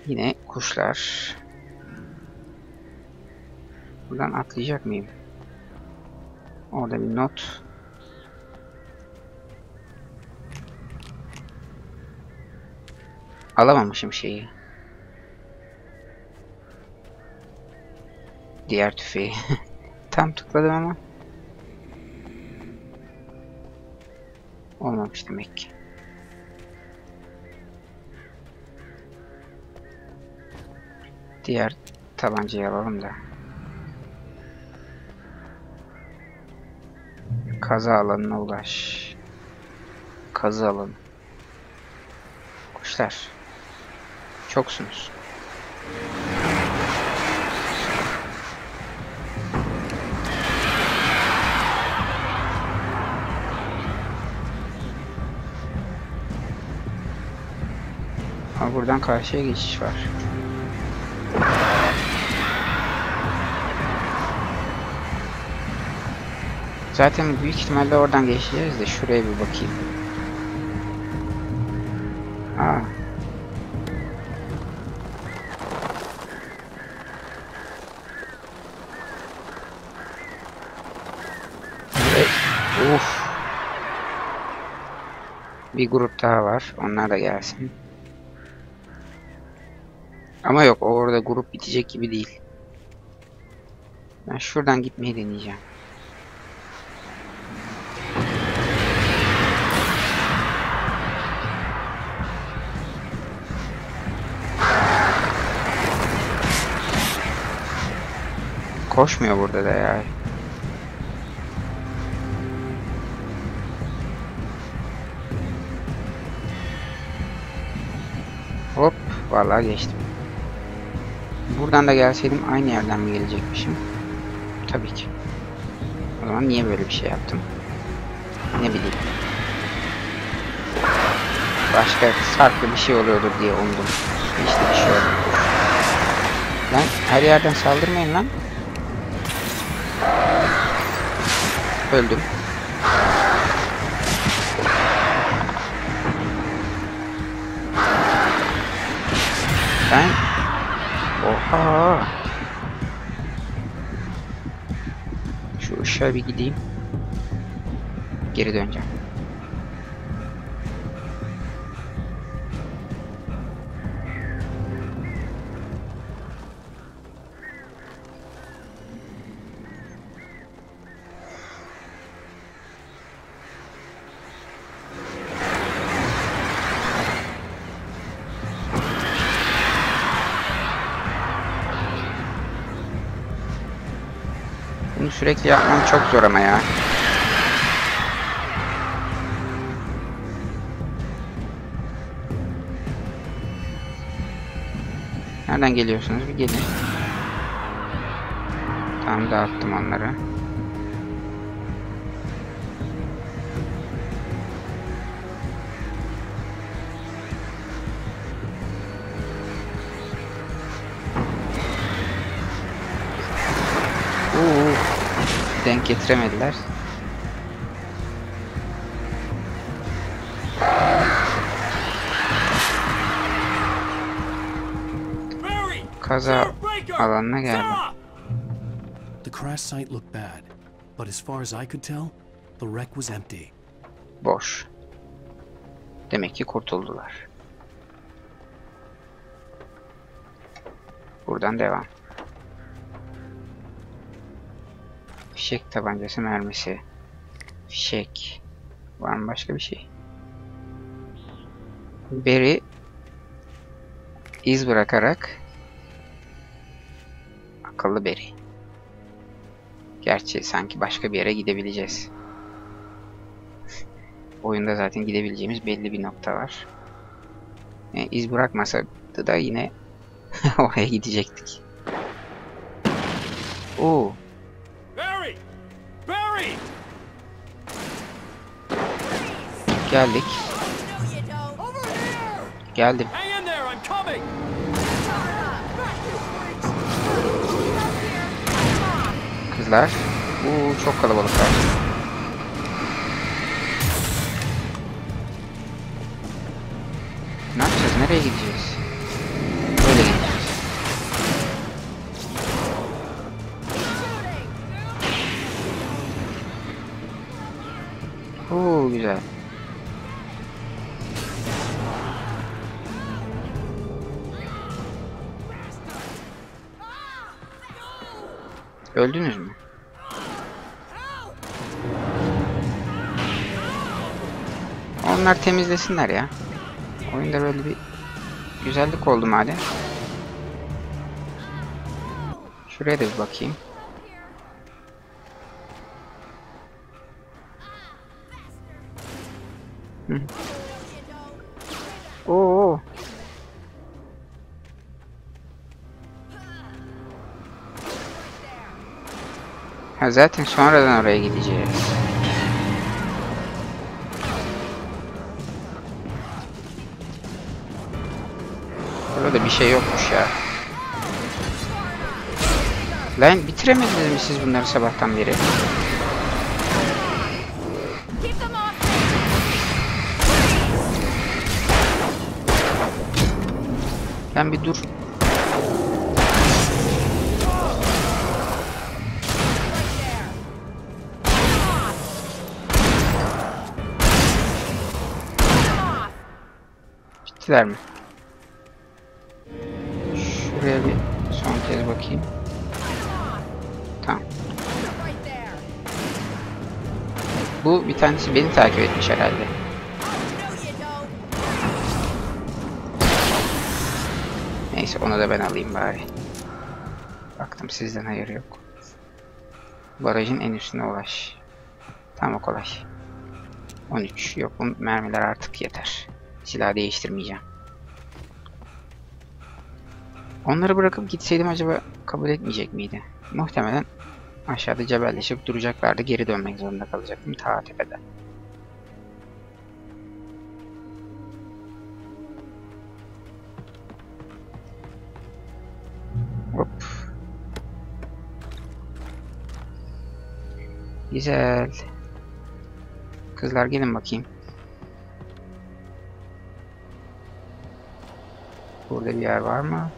Yine kuşlar. Buradan atlayacak mıyım? Orada bir not. Alamamışım şeyi. Diğer tüfeği. Tam tıkladım ama olmamış demek ki. Diğer tabancayı alalım da. Kaza alanına ulaş. Kazı alanı. Kuşlar. Çoksunuz. Ama buradan karşıya geçiş var. Zaten büyük ihtimalle oradan geçeceğiz de şuraya bir bakayım. Aa. Uf. Bir grup daha var. Onlar da gelsin. Ama yok, orada grup bitecek gibi değil. Ben şuradan gitmeyi deneyeceğim. Koşmuyor burada da ya. Hop, vallahi geçtim. Buradan da gelseydim aynı yerden mi gelecekmişim? Tabii ki. O zaman niye böyle bir şey yaptım? Ne bileyim. Başka farklı bir şey oluyordur diye umdum. İşte bir şey oldu. Lan her yerden saldırmayın lan. Öldüm. Ben... Oha! Şu ışığa bir gideyim. Geri döneceğim. Bunu sürekli yapmam çok zor ama ya. Nereden geliyorsunuz? Bir gelin. Tamam, dağıttım onları. Denk getiremediler. Kaza alanına geldim. The crash site looked bad, but as far as I could tell, the wreck was empty. Boş. Demek ki kurtuldular. Buradan devam. Fişek tabancası mermisi. Fişek. Var mı başka bir şey? Beri iz bırakarak akıllı beri. Gerçi sanki başka bir yere gidebileceğiz. Oyunda zaten gidebileceğimiz belli bir nokta var. Yani iz bırakmasaydı da yine oraya gidecektik. Oo. Geldik. Geldim. Kızlar. Çok kalabalıklar. Ne yapacağız? Nereye gideceğiz? Böyle Güzel. Öldünüz mü? Onlar temizlesinler ya. Oyunda böyle bir güzellik oldu madem. Şuraya da bir bakayım. Hı. Oo. Ha, zaten sonradan oraya gideceğiz. Burada bir şey yokmuş ya. Lan bitiremediniz mi siz bunları sabahtan beri? Lan bir dur. Bittiler mi? Şuraya bir son kez bakayım. Tamam. Bu bir tanesi beni takip etmiş herhalde. Neyse onu da ben alayım bari. Baktım sizden hayır yok. Barajın en üstüne ulaş. Tamam, o kolay. 13. Yok, bu mermiler artık yeter. Silah değiştirmeyeceğim. Onları bırakıp gitseydim acaba kabul etmeyecek miydi? Muhtemelen aşağıda cebelleşip duracaklardı. Geri dönmek zorunda kalacaktım ta tepede. Hop. Güzel. Kızlar gelin bakayım. Burada bir yer var mı?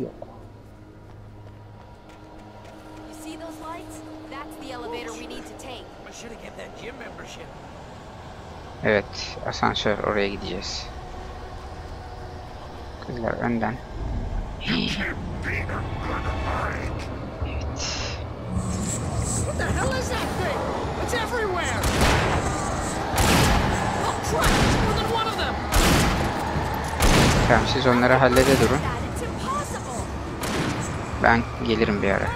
Yok. Evet, asansör, oraya gideceğiz. Kızlar önden. Evet. Tamam, siz onları hallede durun. Ben gelirim bir ara.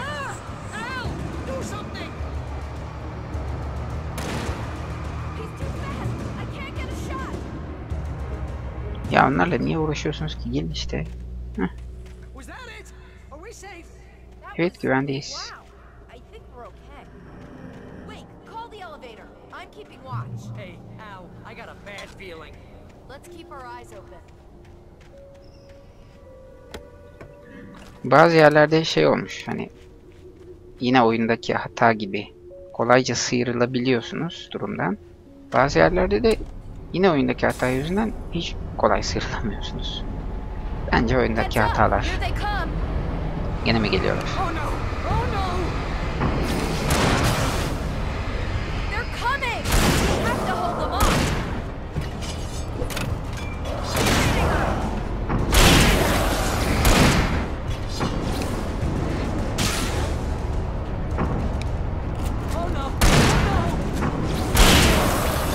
Ya onlarla niye uğraşıyorsunuz ki? Gelin işte. Heh. Evet, güvendeyiz. Bazı yerlerde şey olmuş, hani yine oyundaki hata gibi kolayca sıyrılabiliyorsunuz durumdan. Bazı yerlerde de yine oyundaki hata yüzünden hiç kolay sıyrılamıyorsunuz. Bence oyundaki hatalar. Yine mi geliyorlar?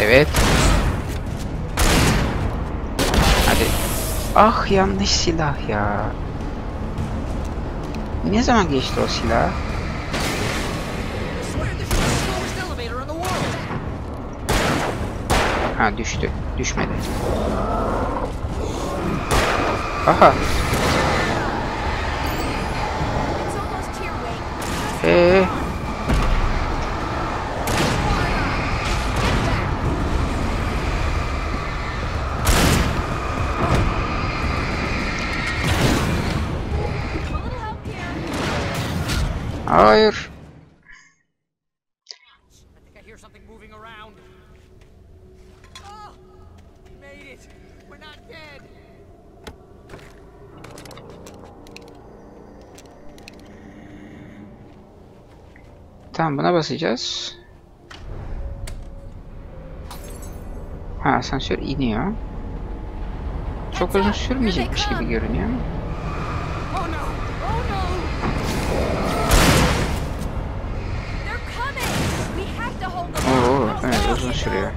Evet. Hadi. Ah, yanlış silah ya. Ne zaman geçti o silah? Ha, düştü. Düşmedi. Aha. Hayır. Tamam, buna basacağız. Ha, asansör iniyor. Çok uzun sürmeyecekmiş gibi görünüyor. Oo, evet, uzun sürüyor.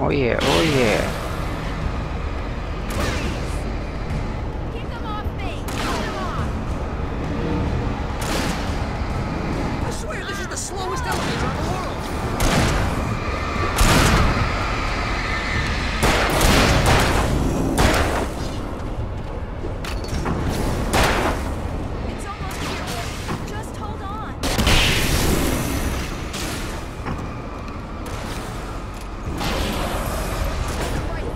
Oh yeah, oh yeah.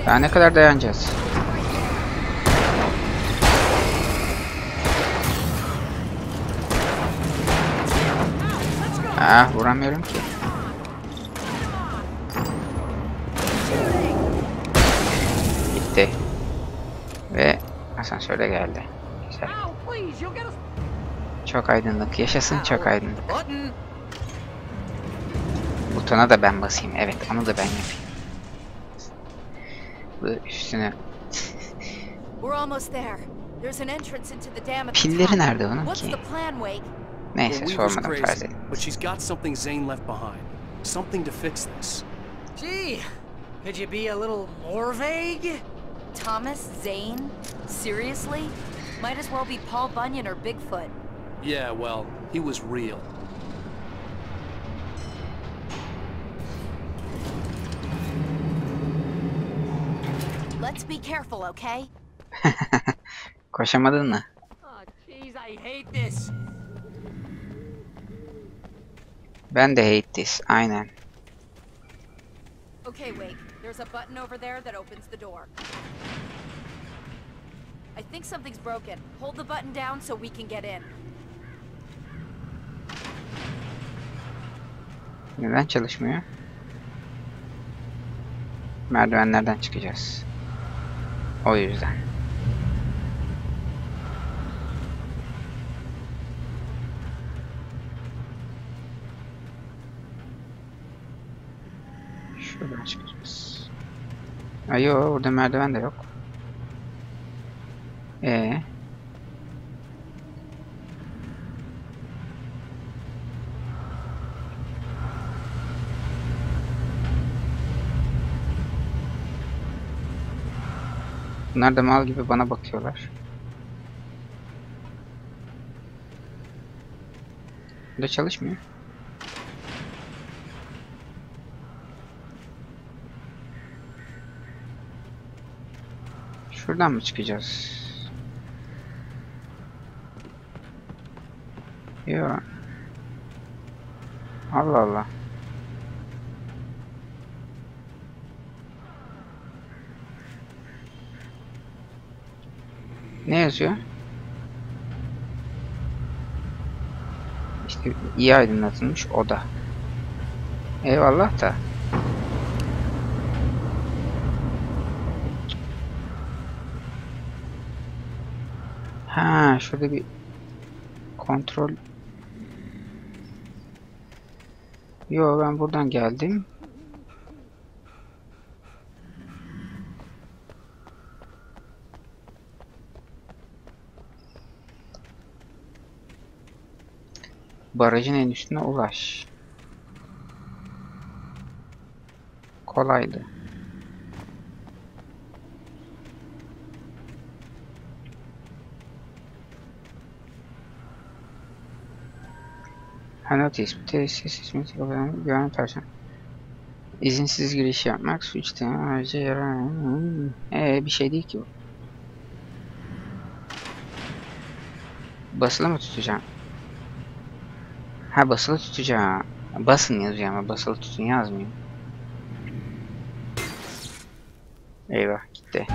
Daha ne kadar dayanacağız? Ah, vuramıyorum ki. Gitti. Ve asansöre geldi. Güzel. Çok aydınlık. Yaşasın çok aydınlık. Butona da ben basayım. Evet, onu da ben yapayım. Üstüne. Pilleri nerede onun ki? Neyse, sormadım, farz edin. Gee, could you be a little more vague? Thomas Zane? Seriously? Might as well be Paul Bunyan or Bigfoot. Yeah, well, he was real. Let's be careful, okay? Koşamadın mı? Oh, jeez, I hate this. Ben de hate this, aynen. Okay, Wake. There's a button over there that opens the door. I think something's broken. Hold the button down so we can get in. Neden çalışmıyor? Merdivenlerden çıkacağız. O yüzden. Şuradan çıkacağız. Ay yo, orada merdiven de yok. Bunlar da mal gibi bana bakıyorlar. Bu da çalışmıyor. Şuradan mı çıkacağız? Yok. Allah Allah. Ne yazıyor? İşte iyi aydınlatılmış oda. Eyvallah da. Ha, şurada bir kontrol. Yo, ben buradan geldim. Barajın en üstüne ulaş. Kolaydı. Notis, tesis hizmeti güvenlik personel. İzinsiz giriş yapmak suçtan ayrıca yarar. Bir şey değil ki bu. Basılı mı tutacağım? Ha, basılı tutacağım. Basın yazıyor ama basılı tutun yazmıyor. Eyvah, gitti.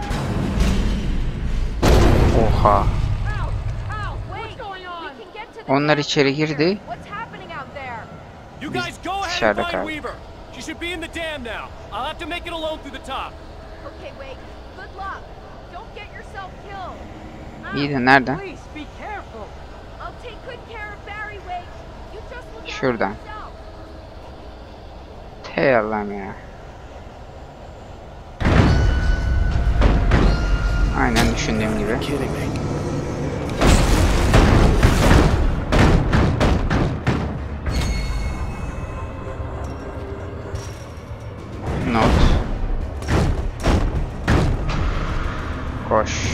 Oha. Onlar içeri girdi. Dışarıda kaldı. luck. Don't get yourself killed. İyi de nereden? Please be careful. I'll take good care of Barry, Wade. You just look out for Şuradan. yourself. Hey Allah'ım ya. Aynen düşündüğüm gibi. Kidding me. Not. Koş.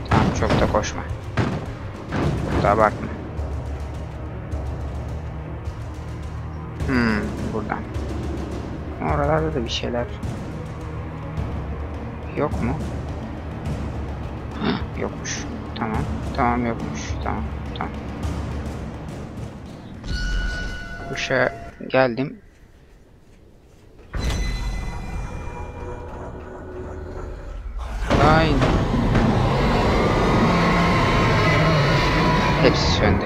Tamam, çok da koşma. Çok da abartma. Buradan. Oralarda da bir şeyler yok mu? Yokmuş. Tamam. Tamam, yokmuş. Tamam. Tamam. Kuşa geldim. Aynen. Hepsi söndü.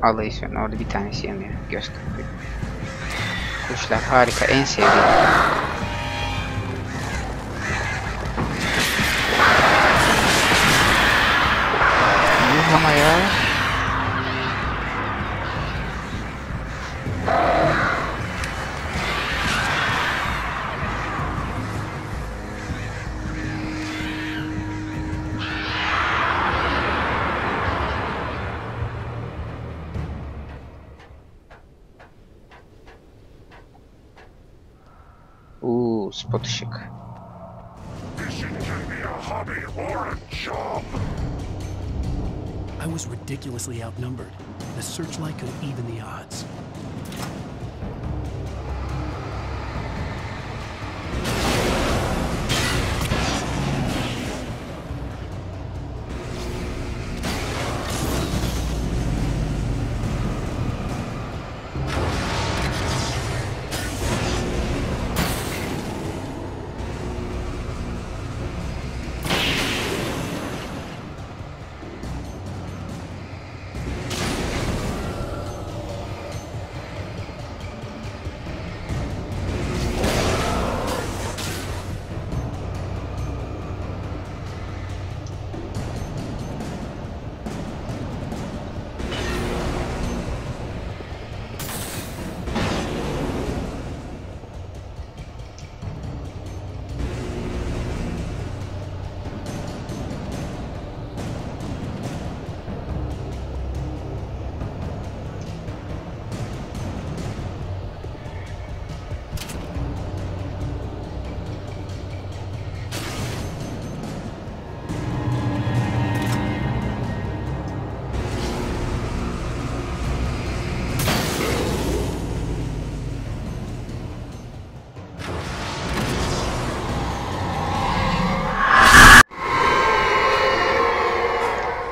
Alayı söndü. Orada bir tanesi yanıyor. Göz kırpıyor. Kuşlar harika. En sevdiğim. Yuh ama ya. Spot ışık. I was ridiculously outnumbered. The searchlight could even the odds.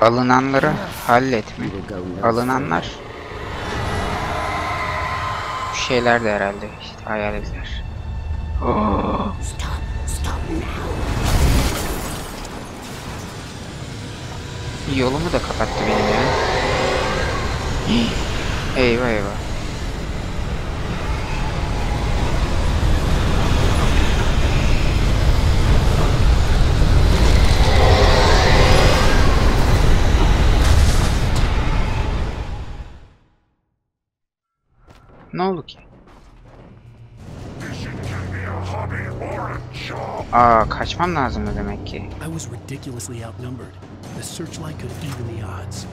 Alınanları halletme. Alınanlar bu şeyler de herhalde işte hayaletler. Oh. Yolumu da kapattı benim ya. Eyvah eyvah. Ne oldu ki? Aa, kaçmam lazımdı demek ki. I was ridiculously outnumbered. The searchlight could even the odds.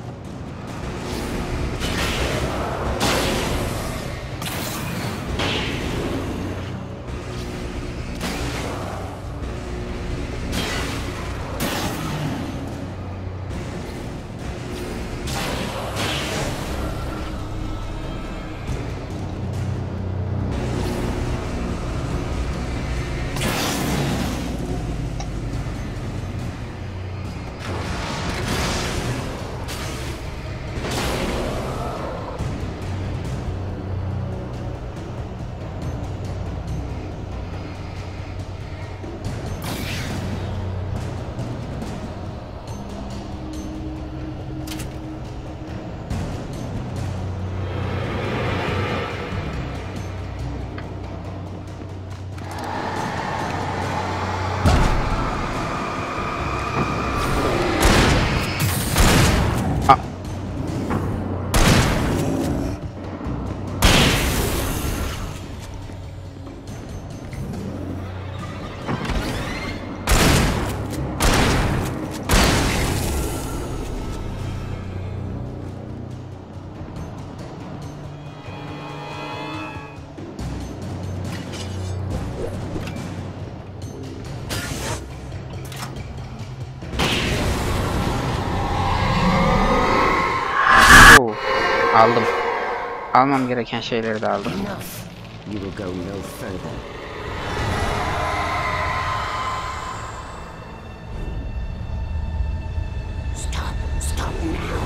Aa. Aldım. Almam gereken şeyleri de aldım. You will go no further. Stop now.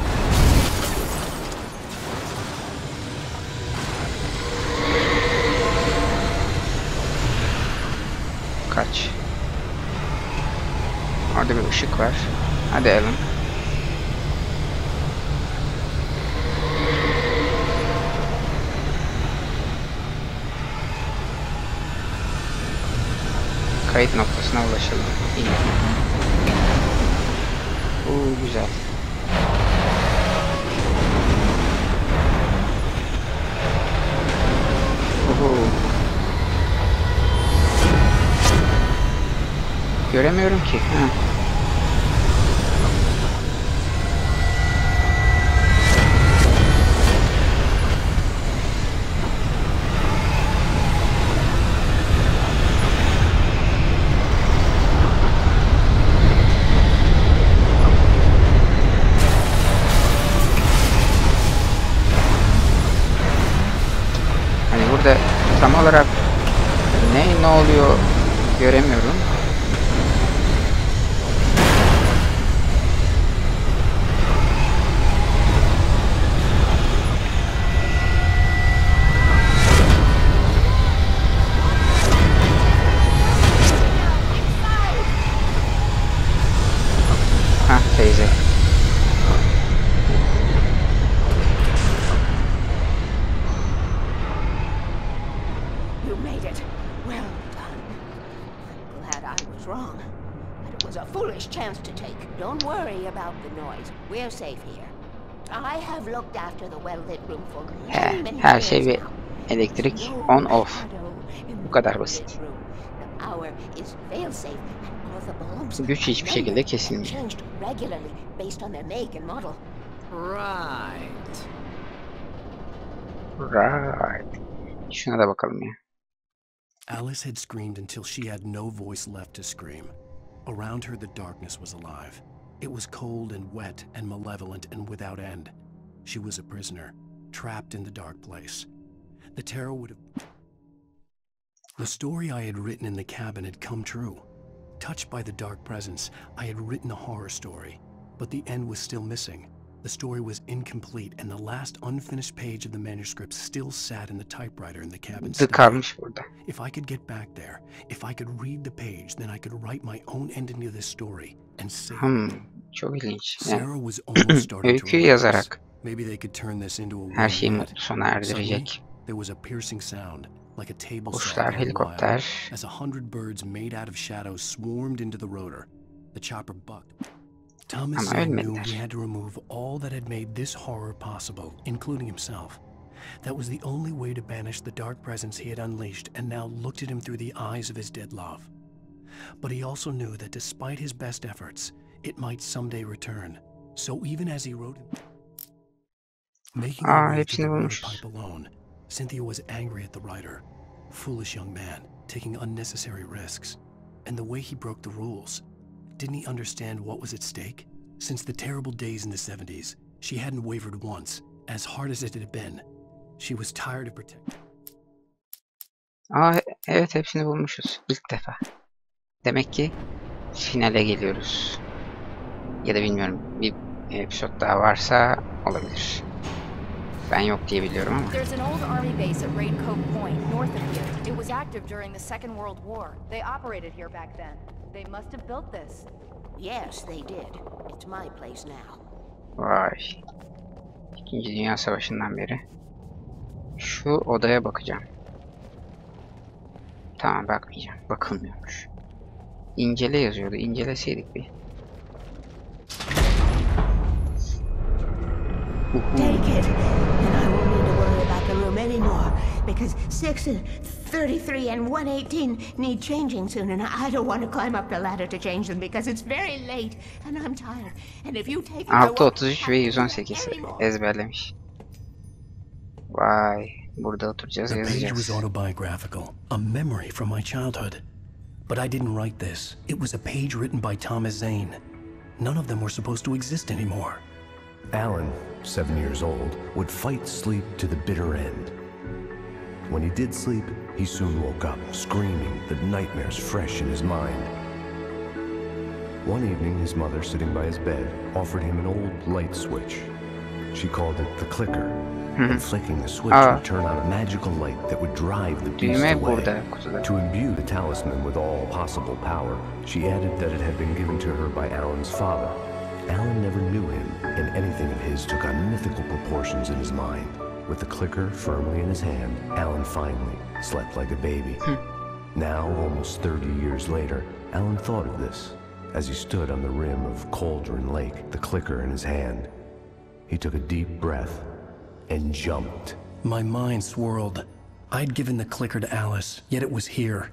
Kaç. Orada bir ışık var. Hadi Alan. Kayıt noktasına ulaşıldı. İyi. Güzel. Göremiyorum ki. Ha. Burada tam olarak ne oluyor göremiyorum. Hah, teyze. Chance to take. Don't worry about the noise. We're safe here. I have looked after the well-lit room for many her şey years bir now. elektrik on off. Bu kadar basit. Güç hiçbir şekilde kesilmiyor. Right. Şuna da bakalım ya. Alice had screamed until she had no voice left to scream. Around her, the darkness was alive. It was cold and wet and malevolent and without end. She was a prisoner, trapped in the dark place. The terror would have... The story I had written in the cabin had come true. Touched by the dark presence, I had written a horror story, but the end was still missing. The story was incomplete, and the last unfinished page of the manuscript still sat in the typewriter in the cabin. If I could get back there, if I could read the page, then I could write my own ending to this story and save it. Çok ilginç. Sarah was almost starting to Öykü yazarak maybe they could turn this into a her şeyi word. sona erdirecek. There was a piercing sound, like a table Kuşlar, helikopter. as 100 birds made out of shadows swarmed into the rotor. The chopper bucked. Thomas knew he had to remove all that had made this horror possible, including himself. That was the only way to banish the dark presence he had unleashed and now looked at him through the eyes of his dead love. But he also knew that despite his best efforts, it might someday return. So even as he wrote it, making her way to the water pipe alone, Cynthia was angry at the writer. Foolish young man, taking unnecessary risks. And the way he broke the rules. Didn't he understand what was at stake? Since the terrible days in the 70s, she hadn't wavered once, as hard as it had been. She was tired of protecting. Evet, hepsini bulmuşuz ilk defa. Demek ki finale geliyoruz. Ya da bilmiyorum, bir episode daha varsa olabilir. Ben yok diye biliyorum ama. There's an old army base at Raincoat Point, north of here. It was active during the Second World War. They operated here back then. They must have built this. Yes, they did. It's my place now. Vay. İkinci Dünya Savaşı'ndan beri. Şu odaya bakacağım. Tamam, bakmayacağım. Bakılmıyormuş. İncele yazıyordu. İnceleseydik bir. Take it, and I won't need to worry about the room anymore, because 6 and 33 and 118 need changing soon, and I don't want to climb up the ladder to change them because it's very late, and I'm tired. And if you take it, 6.33 ve 118 ezberlemiş. Vay, burada oturacağız, The page was yazacağız. autobiographical, a memory from my childhood. But I didn't write this. It was a page written by Thomas Zane. None of them were supposed to exist anymore. Alan, 7 years old, would fight sleep to the bitter end. When he did sleep, he soon woke up, screaming, the nightmares fresh in his mind. One evening, his mother, sitting by his bed, offered him an old light switch. She called it the clicker, and flicking the switch would turn on a magical light that would drive the beast Düğme away. burada kutuda. To imbue the talisman with all possible power, she added that it had been given to her by Alan's father. Alan never knew him, and anything of his took on mythical proportions in his mind. With the clicker firmly in his hand, Alan finally slept like a baby. Now, almost 30 years later, Alan thought of this as he stood on the rim of Cauldron Lake, the clicker in his hand. He took a deep breath and jumped. My mind swirled. I'd given the clicker to Alice, yet it was here.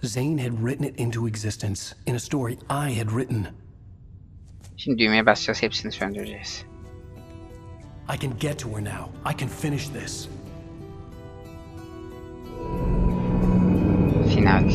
Zane had written it into existence in a story I had written. Şimdi düğmeye basacağız, hepsini söndüreceğiz. I can get to her now. I can finish this. Final.